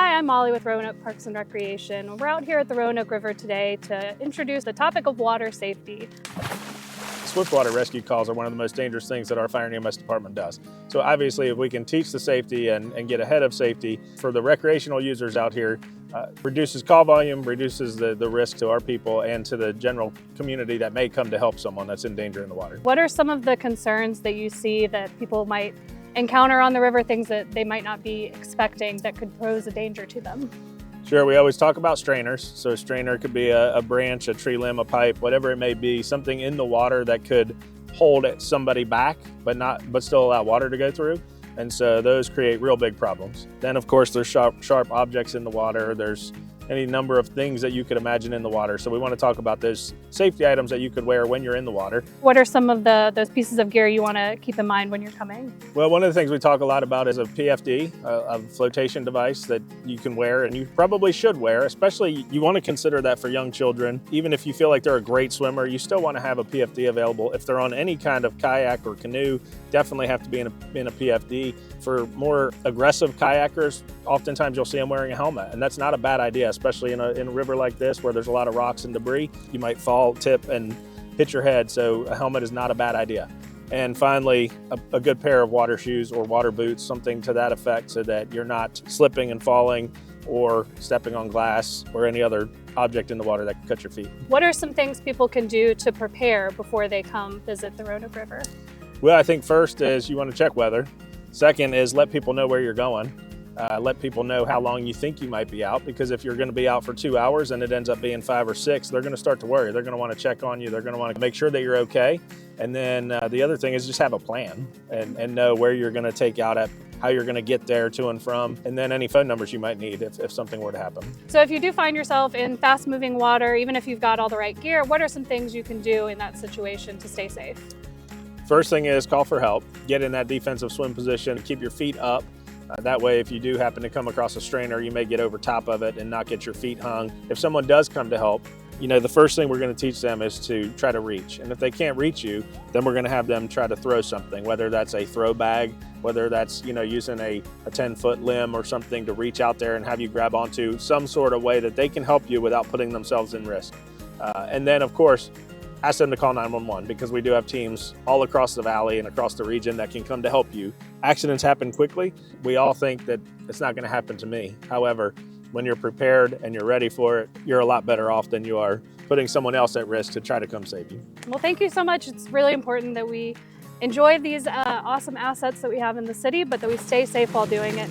Hi, I'm Molly with Roanoke Parks and Recreation. We're out here at the Roanoke River today to introduce the topic of water safety. Swiftwater rescue calls are one of the most dangerous things that our fire and EMS department does. So obviously if we can teach the safety and get ahead of safety for the recreational users out here, reduces call volume, reduces the risk to our people and to the general community that may come to help someone that's in danger in the water. What are some of the concerns that you see that people might encounter on the river, things that they might not be expecting that could pose a danger to them? Sure, we always talk about strainers. So a strainer could be a branch, a tree limb, a pipe, whatever it may be, something in the water that could hold somebody back, but still allow water to go through. And so those create real big problems. Then of course there's sharp objects in the water. There's any number of things that you could imagine in the water. So we want to talk about those safety items that you could wear when you're in the water. What are some of those pieces of gear you want to keep in mind when you're coming? Well, one of the things we talk a lot about is a PFD, a flotation device that you can wear and you probably should wear, especially you want to consider that for young children. Even if you feel like they're a great swimmer, you still want to have a PFD available. If they're on any kind of kayak or canoe, definitely have to be in a PFD. For more aggressive kayakers, oftentimes you'll see them wearing a helmet, and that's not a bad idea, especially in a river like this where there's a lot of rocks and debris. You might fall, tip, and hit your head, so a helmet is not a bad idea. And finally, a good pair of water shoes or water boots, something to that effect, so that you're not slipping and falling or stepping on glass or any other object in the water that can cut your feet. What are some things people can do to prepare before they come visit the Roanoke River? Well, I think first is you want to check weather. Second is let people know where you're going. Let people know how long you think you might be out, because if you're going to be out for 2 hours and it ends up being 5 or 6, they're going to start to worry. They're going to want to check on you. They're going to want to make sure that you're okay. And then the other thing is just have a plan and know where you're going to take out at, how you're going to get there to and from, and then any phone numbers you might need if something were to happen. So if you do find yourself in fast-moving water, even if you've got all the right gear, what are some things you can do in that situation to stay safe? First thing is call for help. Get in that defensive swim position, keep your feet up. That way, if you do happen to come across a strainer, you may get over top of it and not get your feet hung. If someone does come to help, the first thing we're going to teach them is to try to reach. And if they can't reach you, then we're going to have them try to throw something, whether that's a throw bag, whether that's using a 10-foot limb or something to reach out there and have you grab onto some sort of way that they can help you without putting themselves in risk. And then, of course, ask them to call 911, because we do have teams all across the valley and across the region that can come to help you. Accidents happen quickly. We all think that it's not going to happen to me. However, when you're prepared and you're ready for it, you're a lot better off than you are putting someone else at risk to try to come save you. Well, thank you so much. It's really important that we enjoy these awesome assets that we have in the city, but that we stay safe while doing it.